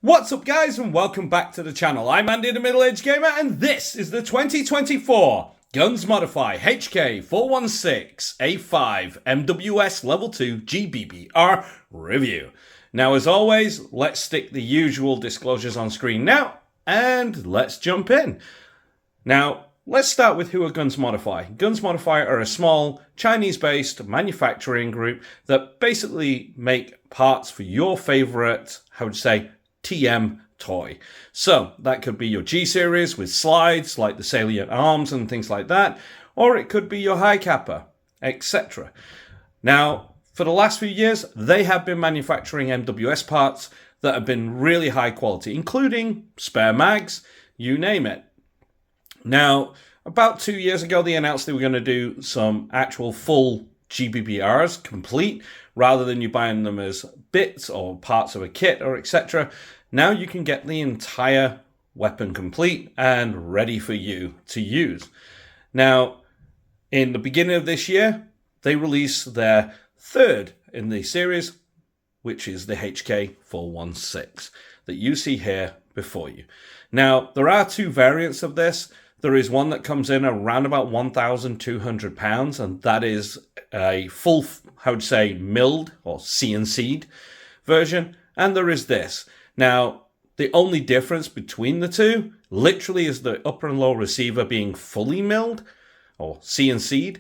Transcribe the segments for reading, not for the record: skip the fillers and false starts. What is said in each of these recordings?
What's up guys and welcome back to the channel. I'm Andy the Middle Aged Gamer and this is the 2024 Guns Modify HK 416A5 MWS Level 2 GBBR review. Now as always, let's stick the usual disclosures on screen now and let's jump in. Now let's start with who are Guns Modify. Guns Modify are a small Chinese-based manufacturing group that basically make parts for your favorite, TM toy. So that could be your G series with slides like the salient arms and things like that, or it could be your high capper, etc. Now, for the last few years, they have been manufacturing MWS parts that have been really high quality, including spare mags, you name it. Now, about 2 years ago, they announced they were going to do some actual full GBBRs complete, rather than you buying them as bits or parts of a kit or etc. Now you can get the entire weapon complete and ready for you to use. Now, in the beginning of this year, they released their third in the series, which is the HK 416 that you see here before you. Now, there are two variants of this. There is one that comes in around about £1,200, and that is a full, milled or CNC'd version. And there is this. Now, the only difference between the two literally is the upper and lower receiver being fully milled or CNC'd,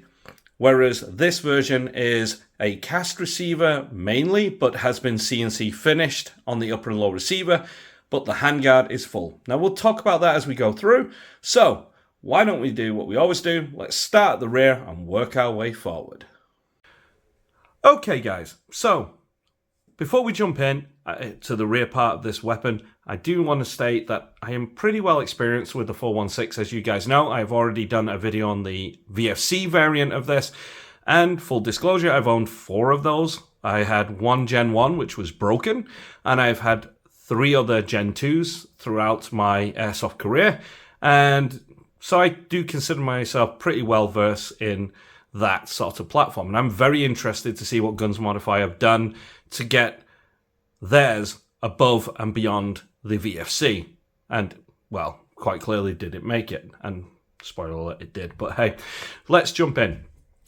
whereas this version is a cast receiver mainly, but has been CNC finished on the upper and lower receiver, but the handguard is full. Now, we'll talk about that as we go through. So, why don't we do what we always do? Let's start at the rear and work our way forward. Okay, guys. So, before we jump in to the rear part of this weapon, I do want to state that I am pretty well experienced with the 416. As you guys know, I've already done a video on the VFC variant of this. And full disclosure, I've owned 4 of those. I had one Gen 1, which was broken. And I've had 3 other Gen 2s throughout my Airsoft career. And so I do consider myself pretty well versed in that sort of platform. And I'm very interested to see what Guns Modify have done to get theirs above and beyond the VFC. And, well, quite clearly did it make it. And spoiler alert, it did. But hey, let's jump in.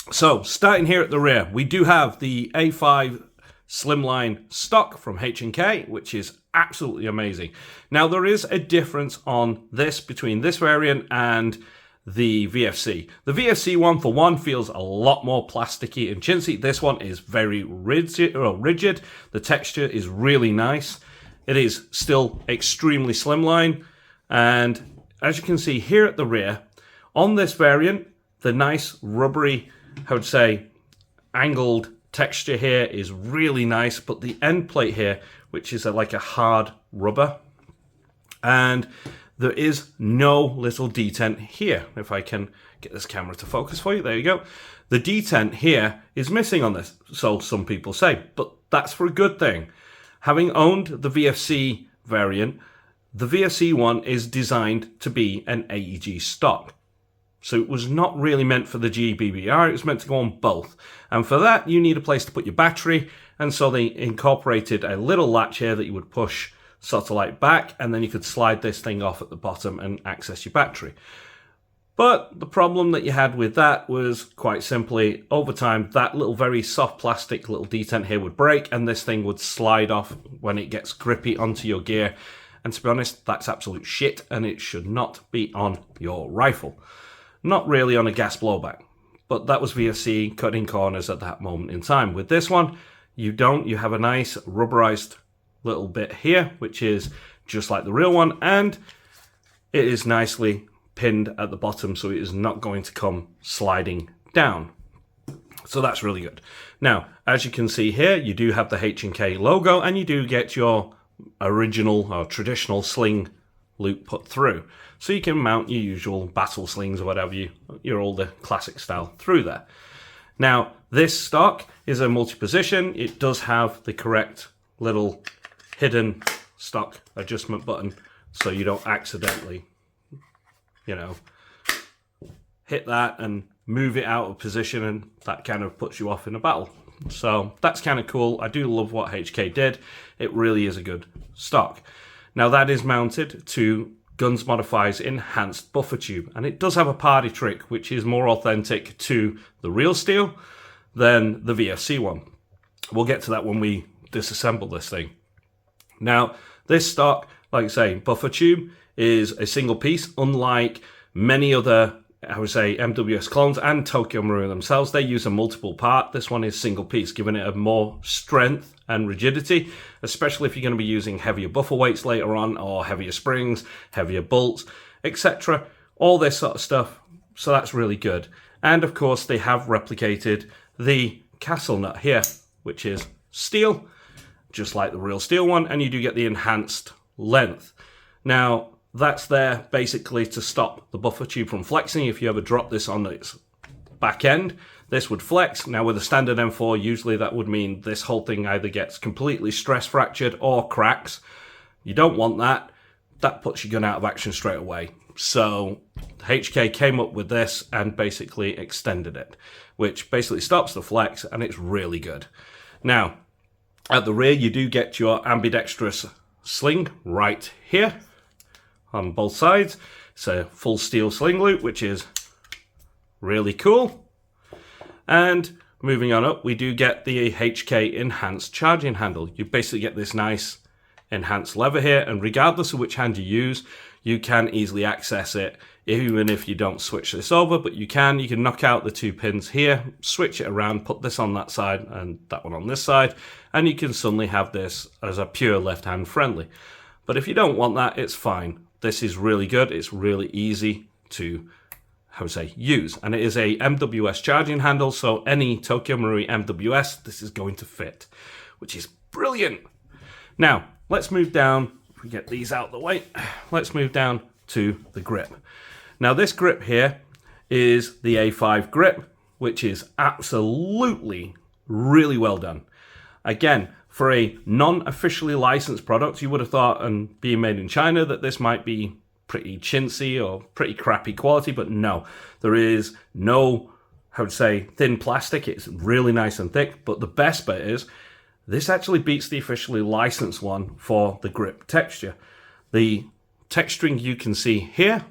So, starting here at the rear, we do have the A5 slimline stock from H&K, which is absolutely amazing. Now, there is a difference on this between this variant and the VFC. The VFC one, for one, feels a lot more plasticky and chintzy. This one is very rigid. The texture is really nice. It is still extremely slimline. And as you can see here at the rear, on this variant, the nice rubbery, angled texture here is really nice, but the end plate here, which is like a hard rubber, and there is no little detent here. If I can get this camera to focus for you, there you go. The detent here is missing on this, so some people say, but that's for a good thing. Having owned the VFC variant, the VFC one is designed to be an AEG stock. So it was not really meant for the GBBR, it was meant to go on both. And for that, you need a place to put your battery, and so they incorporated a little latch here that you would push sort of like back, and then you could slide this thing off at the bottom and access your battery. But the problem that you had with that was quite simply, over time, that little very soft plastic little detent here would break, and this thing would slide off when it gets grippy onto your gear. And to be honest, that's absolute shit, and it should not be on your rifle. Not really on a gas blowback, but that was VFC cutting corners at that moment in time. With this one, you don't. You have a nice rubberized little bit here, which is just like the real one, and it is nicely pinned at the bottom, so it is not going to come sliding down. So that's really good. Now, as you can see here, you do have the H&K logo, and you do get your original or traditional sling loop put through. So you can mount your usual battle slings or whatever, your older classic style through there. Now, this stock is a multi-position. It does have the correct little hidden stock adjustment button, so you don't accidentally, hit that and move it out of position, and that kind of puts you off in a battle. So that's kind of cool. I do love what HK did. It really is a good stock. Now that is mounted to Guns Modify's enhanced buffer tube, and it does have a party trick which is more authentic to the real steel than the VFC one. We'll get to that when we disassemble this thing. Now this stock, like I say, buffer tube is a single piece, unlike many other, I would say, MWS clones and Tokyo Marui themselves. They use a multiple part. This one is single piece, giving it a more strength and rigidity, especially if you're going to be using heavier buffer weights later on, or heavier springs, heavier bolts, etc. All this sort of stuff. So that's really good. And of course, they have replicated the castle nut here, which is steel, just like the real steel one, and you do get the enhanced length. Now, that's there basically to stop the buffer tube from flexing. If you ever drop this on its back end, this would flex. Now with a standard M4, usually that would mean this whole thing either gets completely stress fractured or cracks. You don't want that. That puts your gun out of action straight away. So HK came up with this and basically extended it, which basically stops the flex, and it's really good. Now, at the rear, you do get your ambidextrous sling right here on both sides. It's a full steel sling loop, which is really cool. And moving on up, we do get the HK enhanced charging handle. You basically get this nice enhanced lever here, and regardless of which hand you use, you can easily access it, even if you don't switch this over, but you can knock out the 2 pins here, switch it around, put this on that side and that one on this side, and you can suddenly have this as a pure left hand friendly. But if you don't want that, it's fine. This is really good. It's really easy to, use. And it is a MWS charging handle, so any Tokyo Marui MWS, this is going to fit, which is brilliant. Now, let's move down. If we get these out of the way, let's move down to the grip. Now, this grip here is the A5 grip, which is absolutely really well done. Again, for a non-officially licensed product, you would have thought, and being made in China, that this might be pretty chintzy or pretty crappy quality, but no. There is no, thin plastic. It's really nice and thick, but the best bit is this actually beats the officially licensed one for the grip texture. The texturing you can see here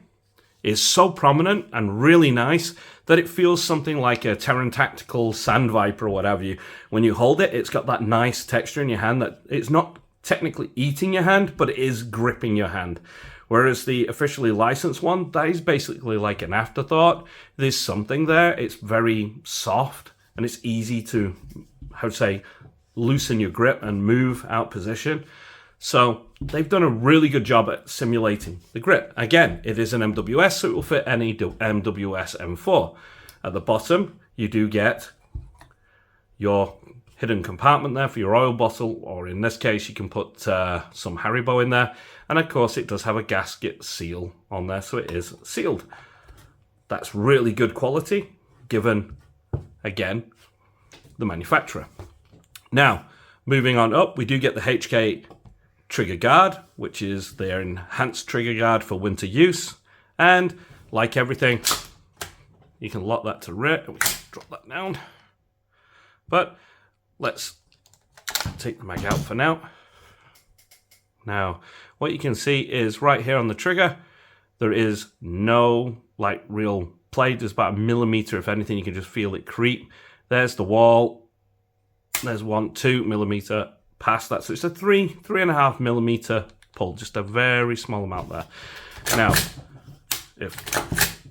is so prominent and really nice that it feels something like a Terran Tactical Sand Viper or whatever. When you hold it, it's got that nice texture in your hand that it's not technically eating your hand, but it is gripping your hand. Whereas the officially licensed one, that is basically like an afterthought. There's something there. It's very soft and it's easy to, loosen your grip and move out position. So they've done a really good job at simulating the grip. Again, it is an MWS, so it will fit any MWS M4. At the bottom, you do get your hidden compartment there for your oil bottle, or in this case, you can put some Haribo in there. And of course, it does have a gasket seal on there, so it is sealed. That's really good quality, given, again, the manufacturer. Now, moving on up, we do get the HK trigger guard, which is their enhanced trigger guard for winter use. And like everything, you can lock that to rear. We can drop that down. But let's take the mag out for now. Now, what you can see is right here on the trigger, there is no real play. There's about 1 millimeter. If anything, you can just feel it creep. There's the wall. There's 1-2 millimeter past that. So it's a 3.5 millimeter pull, just a very small amount there. Now, if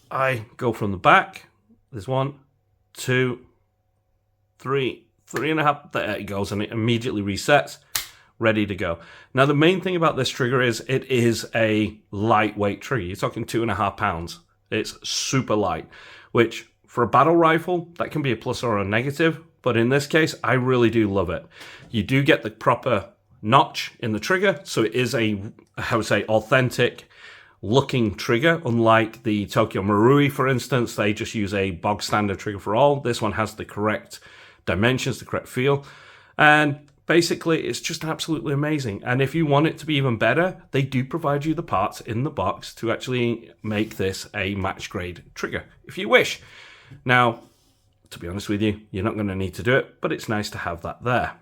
I go from the back, there's 1, 2, 3, 3.5, there it goes, and it immediately resets, ready to go. Now, the main thing about this trigger is it is a lightweight trigger. You're talking 2.5 pounds. It's super light, which for a battle rifle, that can be a plus or a negative. But in this case, I really do love it. You do get the proper notch in the trigger, so it is a, authentic looking trigger, unlike the Tokyo Marui, for instance. They just use a bog standard trigger for all. This one has the correct dimensions, the correct feel, and basically it's just absolutely amazing. And if you want it to be even better, they do provide you the parts in the box to actually make this a match grade trigger, if you wish. Now, to be honest with you, you're not going to need to do it, but it's nice to have that there.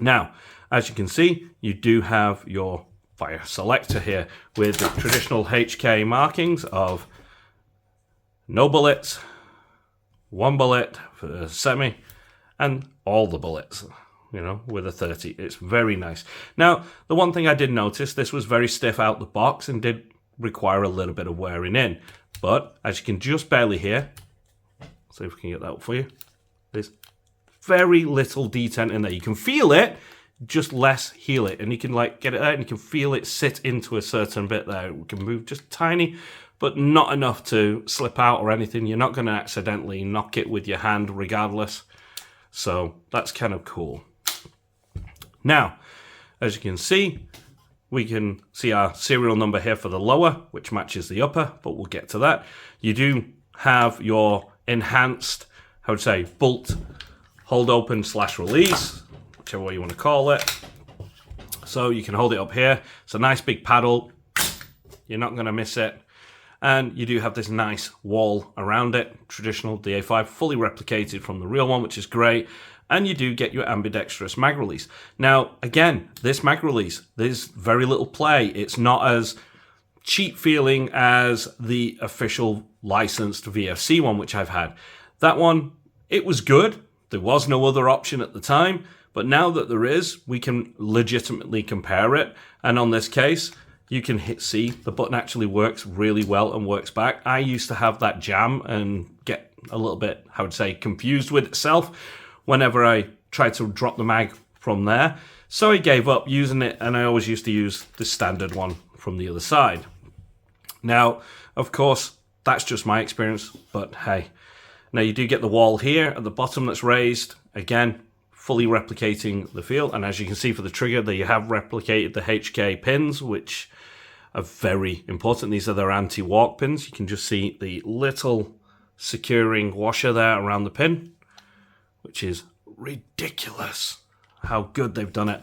Now, as you can see, you do have your fire selector here with the traditional HK markings of no bullets, 1 bullet for a semi, and all the bullets, you know, with a 30. It's very nice. Now, the one thing I did notice, this was very stiff out the box and did require a little bit of wearing in. But as you can just barely hear, see if we can get that up for you, there's very little detent in there. You can feel it, just less heal it. And you can like get it out and you can feel it sit into a certain bit there. It can move just tiny, but not enough to slip out or anything. You're not going to accidentally knock it with your hand regardless. So that's kind of cool. Now, as you can see, we can see our serial number here for the lower, which matches the upper, but we'll get to that. You do have your enhanced, I would say, bolt hold open / release, whichever way you want to call it. So you can hold it up here. It's a nice big paddle. You're not going to miss it. And you do have this nice wall around it. Traditional DA5, fully replicated from the real one, which is great. And you do get your ambidextrous mag release. Now, again, this mag release, there's very little play. It's not as cheap feeling as the official licensed VFC one, which I've had. That one, it was good. There was no other option at the time. But now that there is, we can legitimately compare it. And on this case, you can hit C. The button actually works really well and works back. I used to have that jam and get a little bit, I would say, confused with itself whenever I tried to drop the mag from there. So I gave up using it, and I always used to use the standard one from the other side. Now, of course, that's just my experience, but hey. Now you do get the wall here at the bottom that's raised. Again, fully replicating the feel. And as you can see for the trigger, they have replicated the HK pins, which are very important. These are their anti-walk pins. You can just see the little securing washer there around the pin, which is ridiculous how good they've done it.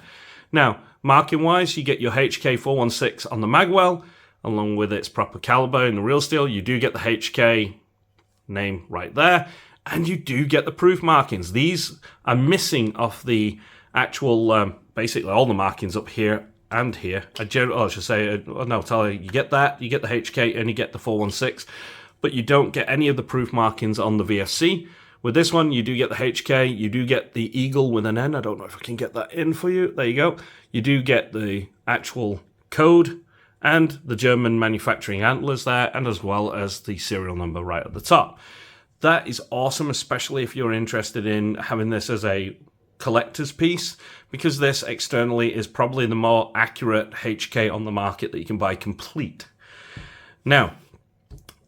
Now, marking wise, you get your HK 416 on the magwell, along with its proper caliber in the real steel. You do get the HK name right there, and you do get the proof markings. These are missing off the actual, basically all the markings up here and here. You get that, you get the HK, and you get the 416, but you don't get any of the proof markings on the VFC. With this one, you do get the HK, you do get the eagle with an N. I don't know if I can get that in for you. There you go. You do get the actual code and the German manufacturing antlers there, and as well as the serial number right at the top. That is awesome, especially if you're interested in having this as a collector's piece, because this externally is probably the more accurate HK on the market that you can buy complete. Now,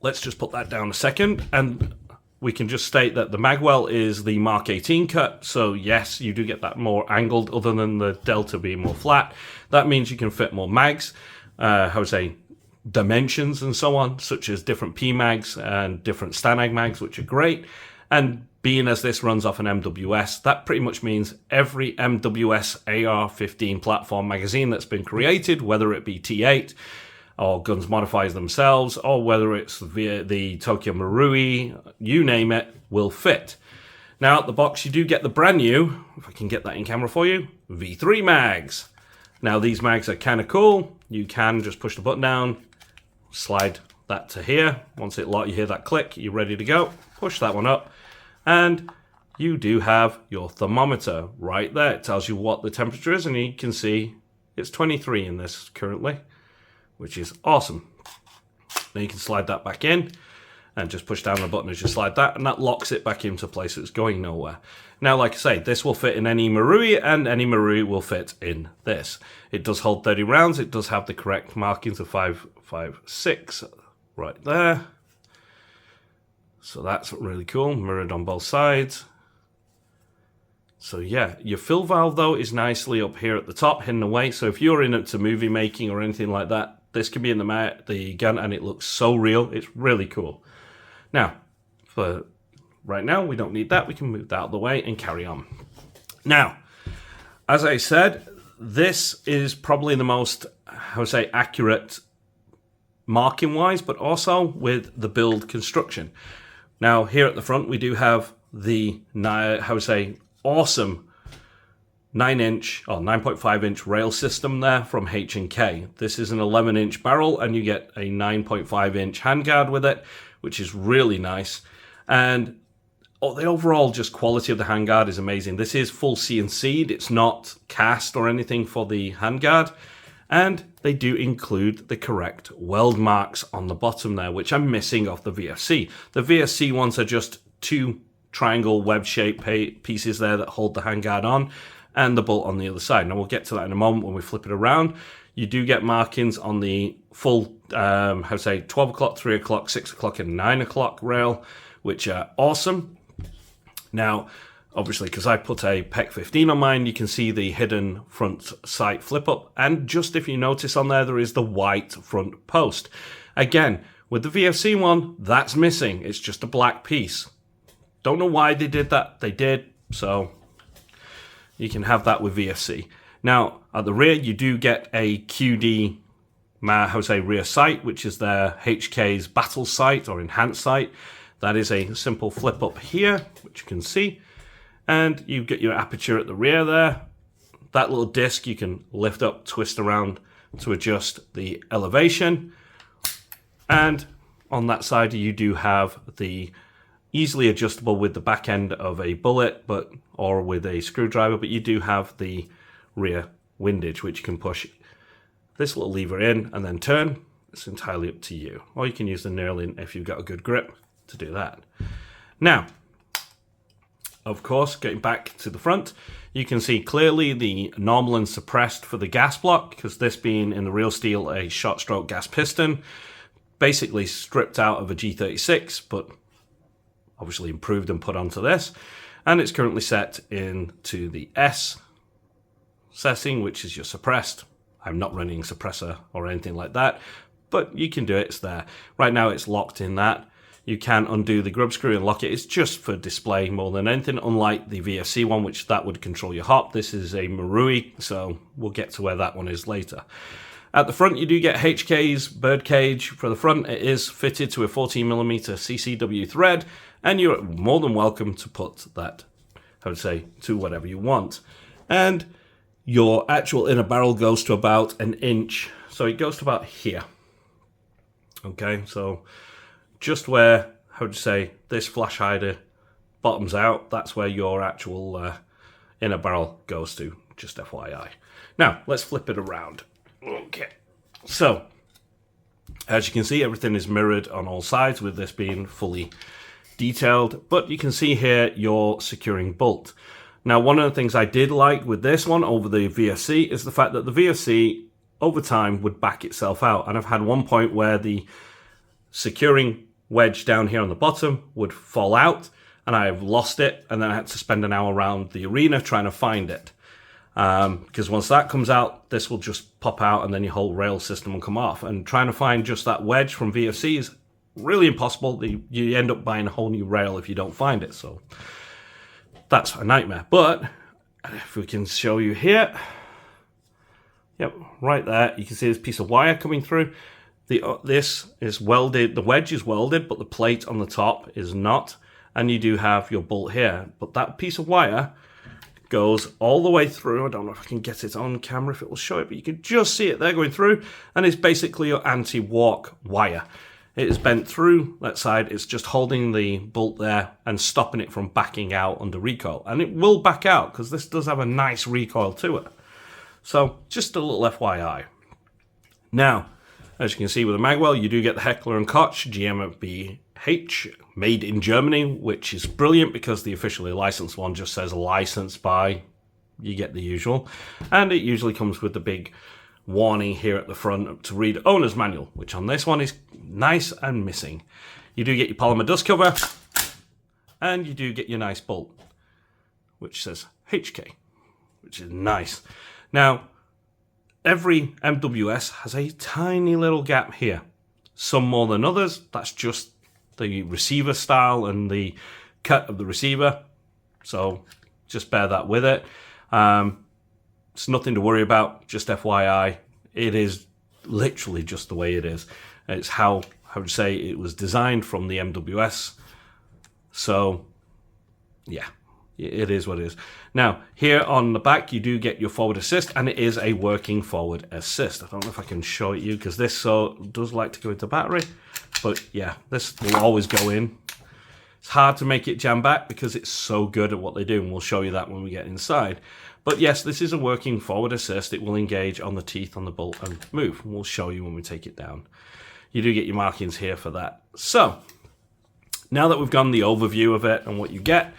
let's just put that down a second, and we can just state that the magwell is the Mark 18 cut, so yes, you do get that more angled, other than the delta being more flat. That means you can fit more mags, dimensions and so on, such as different PMags and different Stanag mags, which are great. And being as this runs off an MWS, that pretty much means every MWS AR-15 platform magazine that's been created, whether it be T8 or Guns Modifies themselves, or whether it's via the Tokyo Marui, you name it, will fit. Now, out the box, you do get the brand new, if I can get that in camera for you, V3 mags. Now, these mags are kind of cool. You can just push the button down, slide that to here. Once it locks, you hear that click, you're ready to go. Push that one up, and you do have your thermometer right there. It tells you what the temperature is, and you can see it's 23 in this currently, which is awesome. Then you can slide that back in and just push down the button as you slide that, and that locks it back into place. It's going nowhere. Now, like I say, this will fit in any Marui, and any Marui will fit in this. It does hold 30 rounds. It does have the correct markings of 5.56 right there. So that's really cool, mirrored on both sides. So yeah, your fill valve though is nicely up here at the top, hidden away. So if you're into movie making or anything like that, this can be in the gun, and it looks so real. It's really cool. Now, for right now, we don't need that. We can move that out of the way and carry on. Now, as I said, this is probably the most, I would say, accurate marking-wise, but also with the build construction. Now, here at the front, we do have the, I would say, awesome 9-inch or 9.5-inch rail system there from H&K. This is an 11-inch barrel, and you get a 9.5-inch handguard with it, which is really nice. And the overall just quality of the handguard is amazing. This is full CNC'd. It's not cast or anything for the handguard. And they do include the correct weld marks on the bottom there, which I'm missing off the VFC. The VFC ones are just two triangle web-shaped pieces there that hold the handguard on, and the bolt on the other side. Now we'll get to that in a moment when we flip it around. You do get markings on the full, 12 o'clock, 3 o'clock, 6 o'clock, and 9 o'clock rail, which are awesome. Now, obviously, because I put a PEC 15 on mine, you can see the hidden front sight flip up. And just if you notice on there is the white front post. Again, with the VFC one, that's missing. It's just a black piece. Don't know why they did that. They did, so you can have that with VFC. Now, at the rear, you do get a QD rear sight, which is their HK's battle sight or enhanced sight. That is a simple flip up here, which you can see. And you get your aperture at the rear there. That little disc you can lift up, twist around to adjust the elevation. And on that side, you do have the easily adjustable with the back end of a bullet, or with a screwdriver, but you do have the rear windage, which you can push this little lever in and then turn. It's entirely up to you. Or you can use the knurling if you've got a good grip to do that. Now, of course, getting back to the front, you can see clearly the normal and suppressed for the gas block, because this being in the real steel a short stroke gas piston, basically stripped out of a G36, but obviously improved and put onto this. And it's currently set into the S setting, which is your suppressed. I'm not running suppressor or anything like that, but you can do it, it's there. Right now it's locked in that. You can undo the grub screw and lock it. It's just for display more than anything, unlike the VFC one, which that would control your hop. This is a Marui, so we'll get to where that one is later. At the front, you do get HK's birdcage. For the front, it is fitted to a 14mm CCW thread, and you're more than welcome to put that, to whatever you want. And your actual inner barrel goes to about an inch. So it goes to about here. Okay, so just where, this flash hider bottoms out, that's where your actual inner barrel goes to, just FYI. Now, let's flip it around. Okay, so as you can see, everything is mirrored on all sides with this being fully detailed, but you can see here your securing bolt. Now, one of the things I did like with this one over the VFC is the fact that the VFC over time would back itself out, and I've had one point where the securing wedge down here on the bottom would fall out and I've lost it, and then I had to spend an hour around the arena trying to find it. Because once that comes out, this will just pop out and then your whole rail system will come off. And trying to find just that wedge from VFC is really impossible. You end up buying a whole new rail if you don't find it. So that's a nightmare. But if we can show you here, yep, right there, you can see this piece of wire coming through. This is welded, the wedge is welded, but the plate on the top is not. And you do have your bolt here. But that piece of wire goes all the way through. I don't know if I can get it on camera, if it will show it, but you can just see it there going through. And it's basically your anti-walk wire. It is bent through that side. It's just holding the bolt there and stopping it from backing out under recoil. And it will back out because this does have a nice recoil to it. So just a little FYI. Now, as you can see with the magwell, you do get the Heckler & Koch GmbH made in Germany, which is brilliant because the officially licensed one just says licensed by, you get the usual. And it usually comes with the big warning here at the front to read owner's manual, which on this one is nice and missing. You do get your polymer dust cover, and you do get your nice bolt, which says HK, which is nice. Now, every MWS has a tiny little gap here. Some more than others. That's just the receiver style and the cut of the receiver. So just bear that with it. It's nothing to worry about, just FYI. It is literally just the way it is. It's how I would say it was designed from the MWS. So, yeah, It is what it is. Now, here on the back, you do get your forward assist, and it is a working forward assist. I don't know if I can show it you, because this does like to go into battery. But yeah, this will always go in. It's hard to make it jam back because it's so good at what they do, and we'll show you that when we get inside. But yes, this is a working forward assist. It will engage on the teeth on the bolt and move. And we'll show you when we take it down. You do get your markings here for that. So, now that we've gone the overview of it and what you get,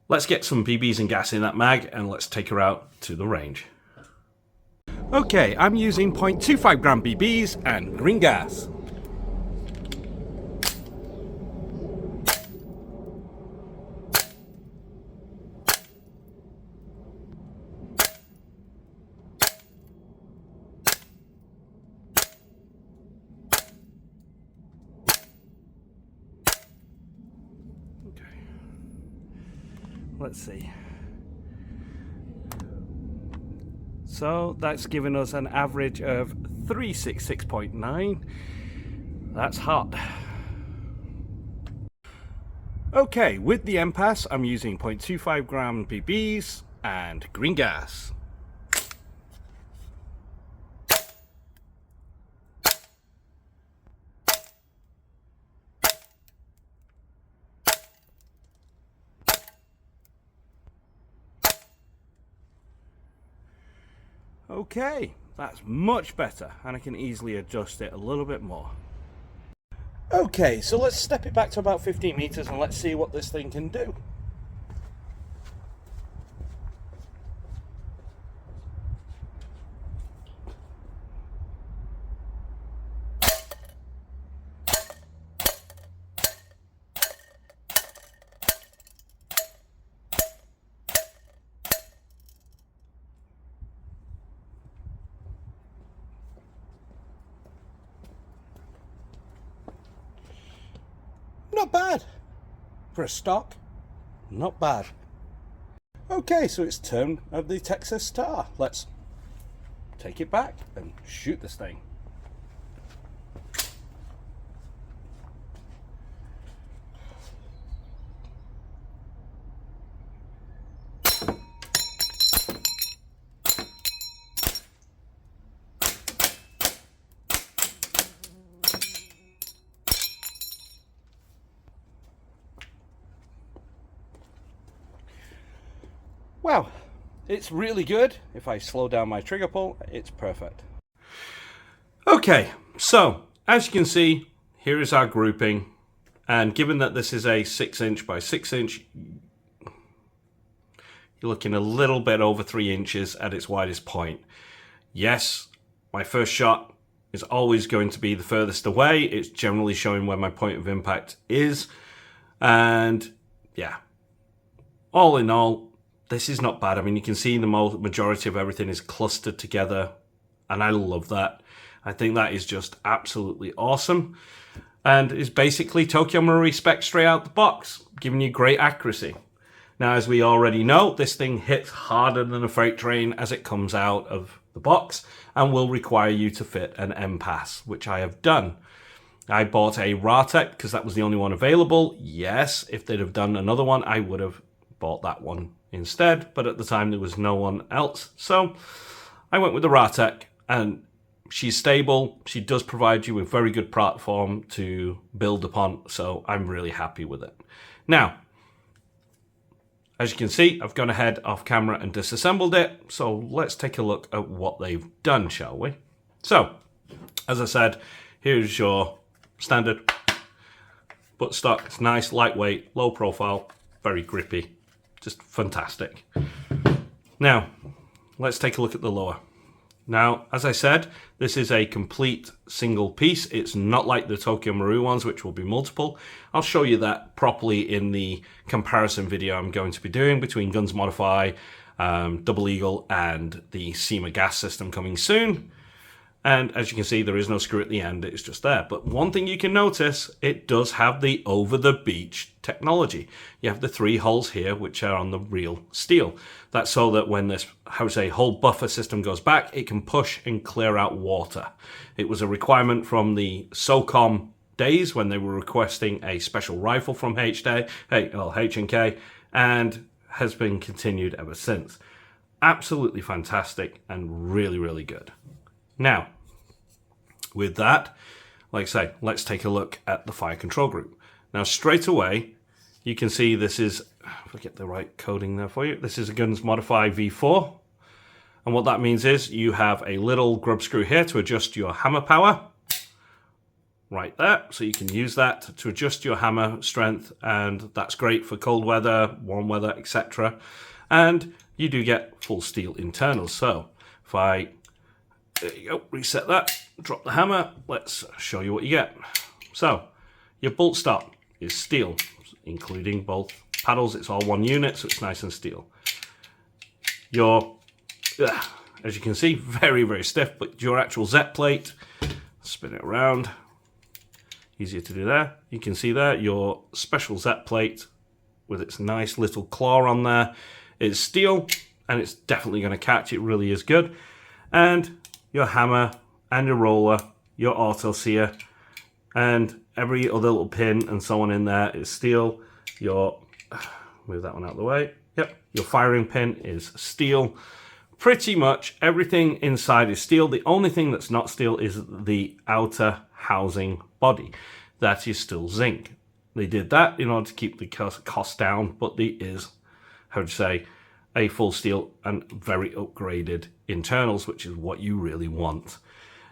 let's get some BBs and gas in that mag, and let's take her out to the range. Okay, I'm using 0.25 gram BBs and green gas. Let's see. So that's given us an average of 366.9. That's hot. Okay, with the MPAS, I'm using 0.25 gram BBs and green gas. Okay, that's much better, and I can easily adjust it a little bit more. Okay, so let's step it back to about 15 meters and let's see what this thing can do. Not bad. For a stock, not bad. Okay, so it's turn of the Texas Star. Let's take it back and shoot this thing. Wow, it's really good. If I slow down my trigger pull, it's perfect. Okay, so as you can see, here is our grouping. And given that this is a 6" by 6", you're looking a little bit over 3 inches at its widest point. Yes, my first shot is always going to be the furthest away. It's generally showing where my point of impact is. And yeah, all in all, this is not bad. I mean, you can see the majority of everything is clustered together, and I love that. I think that is just absolutely awesome, and is basically Tokyo Marui spec straight out the box, giving you great accuracy. Now, as we already know, this thing hits harder than a freight train as it comes out of the box, and will require you to fit an MPAS, which I have done. I bought a Ratec because that was the only one available. Yes, if they'd have done another one, I would have bought that one instead, but at the time there was no one else, so I went with the Ratec, and she's stable. She does provide you with very good platform to build upon, so I'm really happy with it. Now, as you can see, I've gone ahead off camera and disassembled it, so let's take a look at what they've done, shall we? So, as I said, here's your standard buttstock. It's nice, lightweight, low profile, very grippy. Just fantastic. Now, let's take a look at the lower. Now, as I said, this is a complete single piece. It's not like the Tokyo Marui ones, which will be multiple. I'll show you that properly in the comparison video I'm going to be doing between Guns Modify, Double Eagle, and the SEMA gas system coming soon. And as you can see, there is no screw at the end, it's just there. But one thing you can notice, it does have the over-the-beach technology. You have the 3 holes here, which are on the real steel. That's so that when this, whole buffer system goes back, it can push and clear out water. It was a requirement from the SOCOM days when they were requesting a special rifle from H&K, and has been continued ever since. Absolutely fantastic and really, really good. Now, with that, like I say, let's take a look at the fire control group. Now, straight away, you can see this is, if I get the right coding there for you, this is a Guns Modify V4. And what that means is you have a little grub screw here to adjust your hammer power. Right there, so you can use that to adjust your hammer strength, and that's great for cold weather, warm weather, etc. And you do get full steel internals. So if I, there you go, reset that, drop the hammer, let's show you what you get. So your bolt stop is steel, including both paddles. It's all one unit, so it's nice and steel. Your, as you can see, very, very stiff, but your actual Z plate, spin it around, easier to do there. You can see there your special Z plate with its nice little claw on there is steel, and it's definitely going to catch. It really is good. And your hammer and your roller, your auto sear, and every other little pin and so on in there is steel. Your, move that one out of the way. Yep, your firing pin is steel. Pretty much everything inside is steel. The only thing that's not steel is the outer housing body. That is still zinc. They did that in order to keep the cost down, but it is, how would you say, a full steel and very upgraded internals, which is what you really want.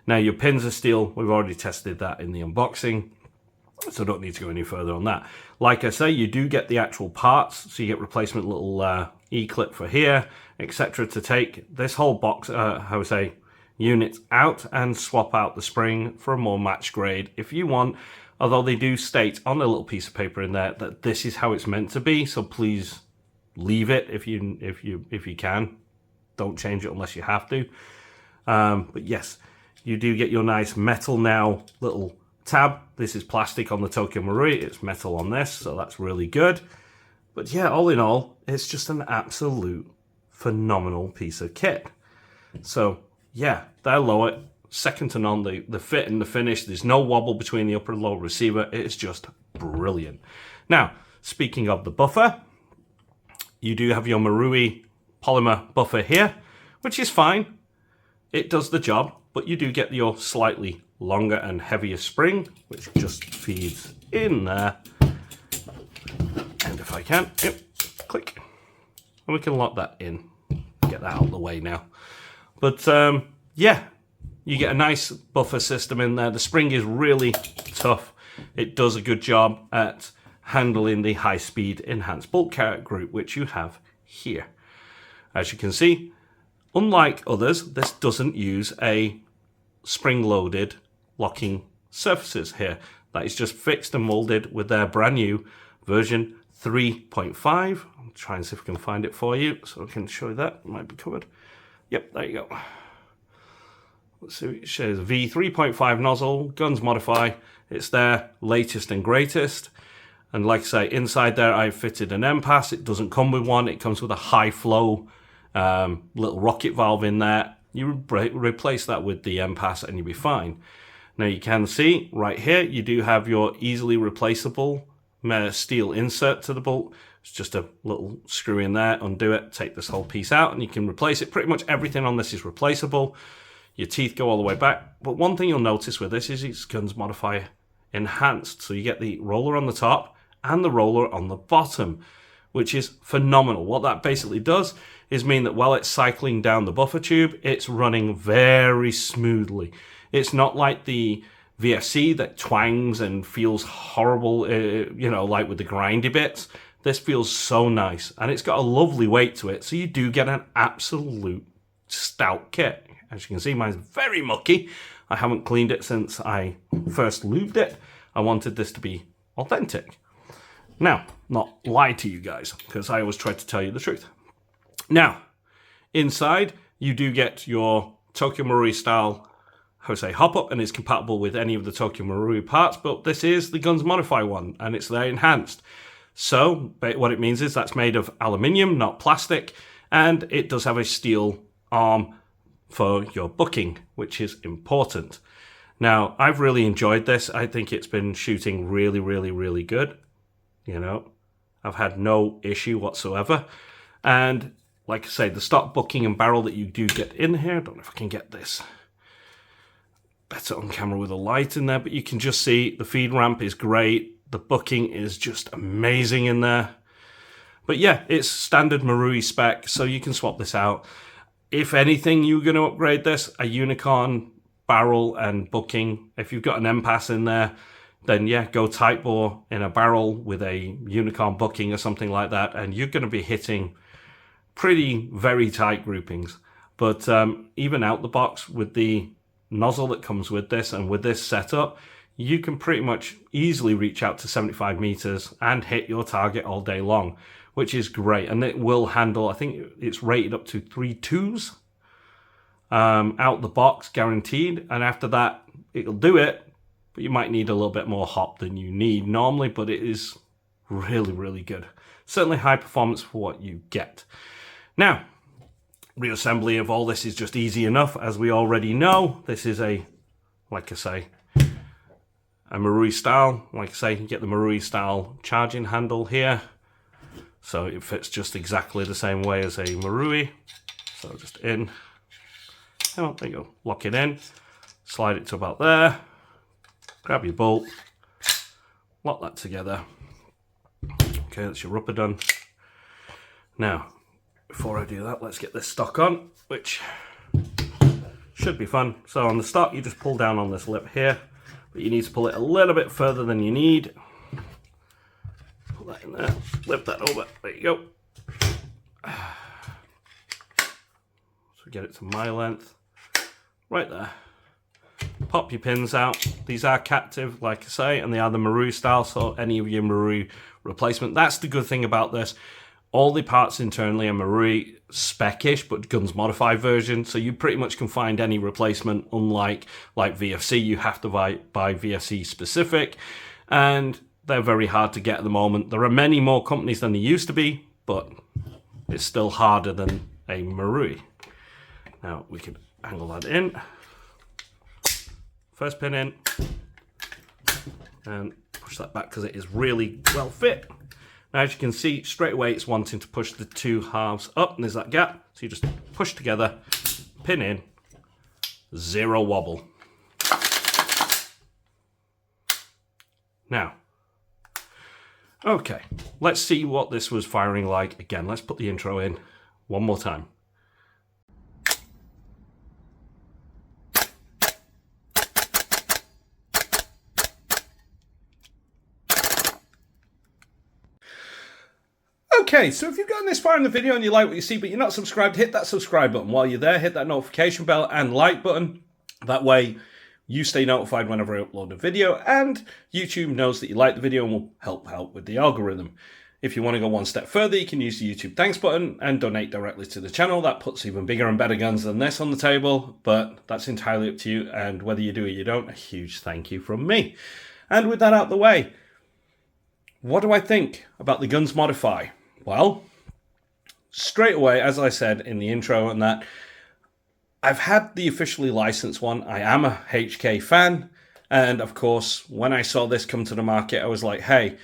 Now your pins are steel. We've already tested that in the unboxing, so don't need to go any further on that. Like I say, you do get the actual parts, so you get replacement little E-clip for here, etc. to take this whole box, how would say, unit out and swap out the spring for a more match grade if you want. Although they do state on a little piece of paper in there that this is how it's meant to be, so please leave it if you can. Don't change it unless you have to. But yes, you do get your nice metal now little tab. This is plastic on the Tokyo Marui. It's metal on this, so that's really good. But yeah, all in all, it's just an absolute phenomenal piece of kit. So yeah, they're lower, second to none. The fit and the finish, there's no wobble between the upper and lower receiver. It's just brilliant. Now, speaking of the buffer, you do have your Marui polymer buffer here, which is fine. It does the job, but you do get your slightly longer and heavier spring, which just feeds in there. And if I can, yep, click, and we can lock that in. Get that out of the way now. But yeah, you get a nice buffer system in there. The spring is really tough. It does a good job at handling the high-speed enhanced bolt carrier group, which you have here. As you can see, unlike others, this doesn't use a spring-loaded locking surfaces here. That is just fixed and molded with their brand new version 3.5. I'll try and see if I can find it for you so I can show you that. It might be covered. Yep, there you go. Let's see, it shows V3.5 nozzle, Guns Modify. It's their latest and greatest. And like I say, inside there I've fitted an M-Pass. It doesn't come with one. It comes with a high flow little rocket valve in there. You replace that with the M-Pass and you'll be fine. Now you can see right here, you do have your easily replaceable steel insert to the bolt. It's just a little screw in there, undo it, take this whole piece out, and you can replace it. Pretty much everything on this is replaceable. Your teeth go all the way back. But one thing you'll notice with this is it's Guns Modify enhanced. So you get the roller on the top and the roller on the bottom, which is phenomenal. What that basically does is mean that while it's cycling down the buffer tube, it's running very smoothly. It's not like the VSC that twangs and feels horrible, you know, like with the grindy bits. This feels so nice, and it's got a lovely weight to it, so you do get an absolute stout kit. As you can see, mine's very mucky. I haven't cleaned it since I first lubed it. I wanted this to be authentic. Now, not lie to you guys, because I always try to tell you the truth. Now, inside, you do get your Tokyo Marui style, how to say, hop-up, and it's compatible with any of the Tokyo Marui parts, but this is the Guns Modify one, and it's there enhanced. So, what it means is that's made of aluminium, not plastic, and it does have a steel arm for your bucking, which is important. Now, I've really enjoyed this. I think it's been shooting really, really, really good. You know, I've had no issue whatsoever. And like I say, the stock bucking and barrel that you do get in here, I don't know if I can get this better on camera with a light in there, but you can just see the feed ramp is great. The bucking is just amazing in there. But yeah, it's standard Marui spec, so you can swap this out. If anything, you're going to upgrade this, a unicorn barrel and bucking. If you've got an impasse in there, then yeah, go tight bore in a barrel with a unicorn bucking or something like that, and you're going to be hitting very tight groupings. But even out the box with the nozzle that comes with this and with this setup, you can pretty much easily reach out to 75 meters and hit your target all day long, which is great. And it will handle, I think it's rated up to 3.2s out the box, guaranteed. And after that, it'll do it, but you might need a little bit more hop than you need normally, but it is really good. Certainly high performance for what you get. Now, reassembly of all this is just easy enough, as we already know. This is a, like I say, a Marui style. Like I say, you get the Marui style charging handle here. So it fits just exactly the same way as a Marui. So just in. Oh, there you go. Lock it in. Slide it to about there. Grab your bolt. Lock that together. Okay, that's your rubber done. Now, before I do that, let's get this stock on, which should be fun. So on the stock, you just pull down on this lip here, but you need to pull it a little bit further than you need. Put that in there, flip that over, there you go. So get it to my length, right there. Pop your pins out. These are captive, like I say, and they are the Marui style, so any of your Marui replacement. That's the good thing about this. All the parts internally are Marui spec-ish, but Guns Modified version, so you pretty much can find any replacement, unlike like VFC, you have to buy VFC specific, and they're very hard to get at the moment. There are many more companies than there used to be, but it's still harder than a Marui. Now we can angle that in. First pin in, and push that back because it is really well fit. Now, as you can see, straight away it's wanting to push the two halves up, and there's that gap. So you just push together, pin in, zero wobble. Now, okay, let's see what this was firing like. Again, let's put the intro in one more time. Okay, so if you've gotten this far in the video and you like what you see but you're not subscribed, hit that subscribe button. While you're there, hit that notification bell and like button. That way you stay notified whenever I upload a video, and YouTube knows that you like the video and will help with the algorithm. If you want to go one step further, you can use the YouTube thanks button and donate directly to the channel. That puts even bigger and better guns than this on the table, but that's entirely up to you, and whether you do or you don't, a huge thank you from me. And with that out the way, what do I think about the Guns Modify? Well, straight away, as I said in the intro and that, I've had the officially licensed one. I am a HK fan. And of course, when I saw this come to the market, I was like, hey,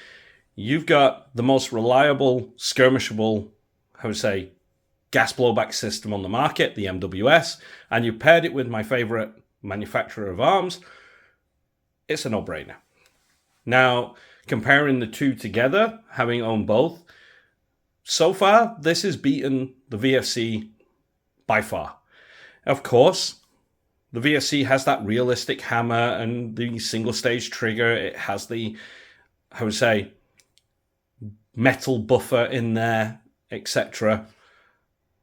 you've got the most reliable, skirmishable, I would say, gas blowback system on the market, the MWS, and you paired it with my favorite manufacturer of arms. It's a no-brainer. Now, comparing the two together, having owned both, so far, this has beaten the VFC by far. Of course, the VFC has that realistic hammer and the single stage trigger. It has the, I would say, metal buffer in there, etc.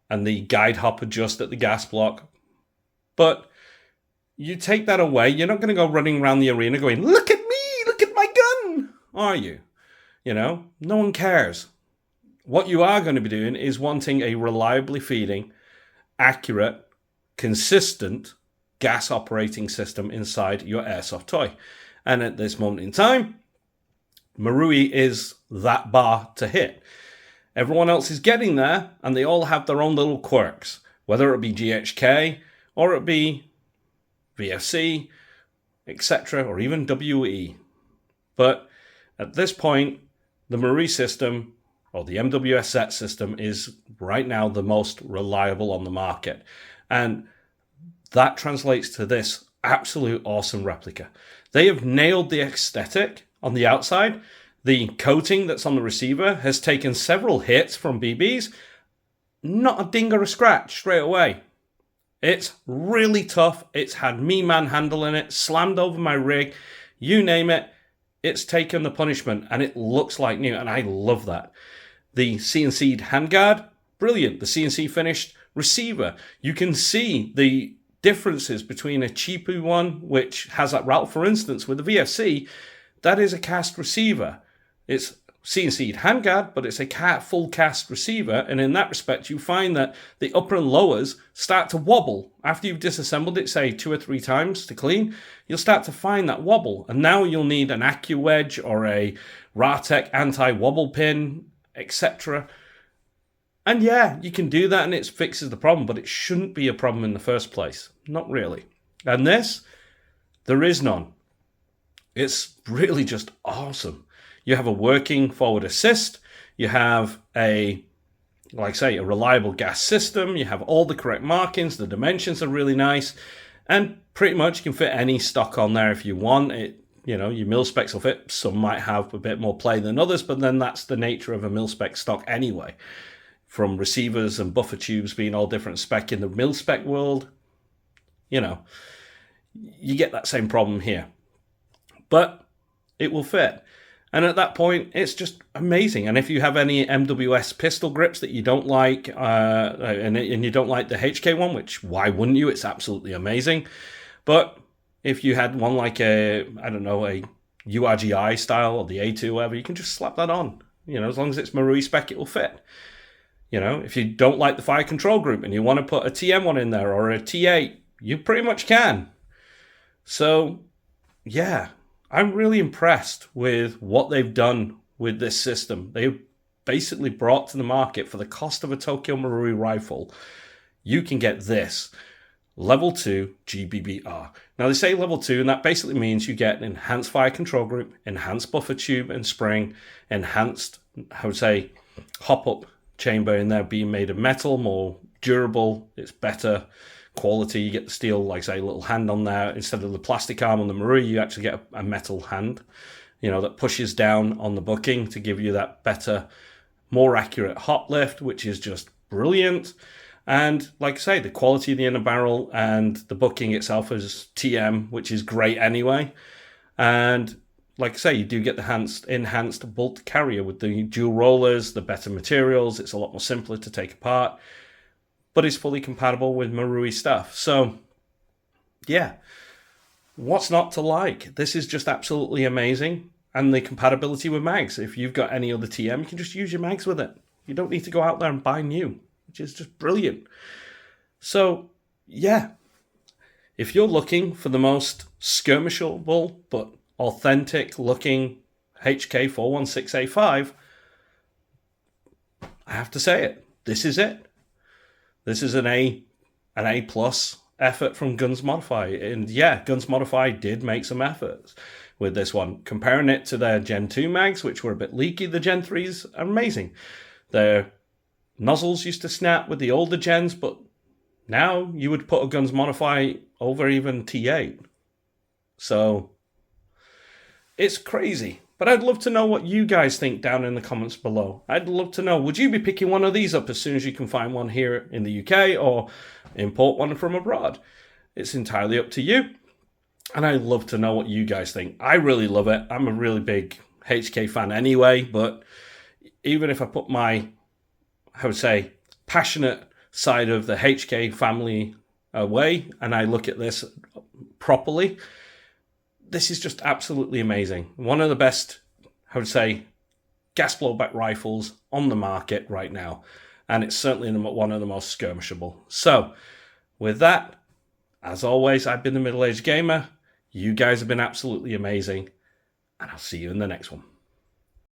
And the guide hop adjust at the gas block. But you take that away, you're not going to go running around the arena going, look at me, look at my gun, are you? You know, no one cares. What you are going to be doing is wanting a reliably feeding, accurate, consistent gas operating system inside your Airsoft Toy. And at this moment in time, Marui is that bar to hit. Everyone else is getting there, and they all have their own little quirks, whether it be GHK, or it be VFC, etc., or even WE. But at this point, the Marui system, or the MWS set system is right now the most reliable on the market. And that translates to this absolute awesome replica. They have nailed the aesthetic on the outside. The coating that's on the receiver has taken several hits from BBs. Not a ding or a scratch straight away. It's really tough. It's had me manhandling it, slammed over my rig, you name it. It's taken the punishment and it looks like new, and I love that. The CNC'd handguard, brilliant. The CNC finished receiver. You can see the differences between a cheaper one, which has that route, for instance, with the VFC, that is a cast receiver. It's CNC'd handguard, but it's a full cast receiver, and in that respect, you find that the upper and lowers start to wobble. After you've disassembled it, say 2 or 3 times to clean, you'll start to find that wobble, and now you'll need an AccuWedge or a Ratec anti-wobble pin, etc. And yeah, you can do that and it fixes the problem, but it shouldn't be a problem in the first place. Not really. And this, there is none. It's really just awesome. You have a working forward assist. You have a reliable gas system. You have all the correct markings. The dimensions are really nice. And pretty much you can fit any stock on there if you want it. You know, your mil-specs will fit. Some might have a bit more play than others, but then that's the nature of a mil-spec stock anyway. From receivers and buffer tubes being all different spec in the mil-spec world, you know, you get that same problem here. But it will fit. And at that point, it's just amazing. And if you have any MWS pistol grips that you don't like, and you don't like the HK one, which why wouldn't you? It's absolutely amazing. But if you had one like a URGI style or the A2 or whatever, you can just slap that on. You know, as long as it's Marui spec, it will fit. You know, if you don't like the fire control group and you want to put a TM one in there or a T8, you pretty much can. So, yeah, I'm really impressed with what they've done with this system. They've basically brought to the market, for the cost of a Tokyo Marui rifle, you can get this level 2 GBBR. Now they say level 2, and that basically means you get an enhanced fire control group, enhanced buffer tube and spring, enhanced, hop-up chamber in there being made of metal, more durable, it's better quality. You get the steel, little hand on there. Instead of the plastic arm on the Marui, you actually get a metal hand, that pushes down on the booking to give you that better, more accurate hop lift, which is just brilliant. And the quality of the inner barrel and the booking itself is TM, which is great anyway. And you do get the enhanced bolt carrier with the dual rollers, the better materials. It's a lot more simpler to take apart, but it's fully compatible with Marui stuff. So, yeah, what's not to like? This is just absolutely amazing. And the compatibility with mags. If you've got any other TM, you can just use your mags with it. You don't need to go out there and buy new, which is just brilliant. So, yeah, if you're looking for the most skirmishable but authentic looking HK 416A5, I have to say it. This is it. This is an A plus effort from Guns Modify. And yeah, Guns Modify did make some efforts with this one. Comparing it to their Gen 2 mags, which were a bit leaky, the Gen 3s are amazing. Their nozzles used to snap with the older gens, but now you would put a Guns Modify over even T8. So it's crazy. But I'd love to know what you guys think down in the comments below. I'd love to know, would you be picking one of these up as soon as you can find one here in the UK or import one from abroad? It's entirely up to you. And I'd love to know what you guys think. I really love it. I'm a really big HK fan anyway, but even if I put my, passionate side of the HK family away and I look at this properly, this is just absolutely amazing. One of the best, gas blowback rifles on the market right now. And it's certainly one of the most skirmishable. So, with that, as always, I've been the Middle Aged Gamer. You guys have been absolutely amazing. And I'll see you in the next one.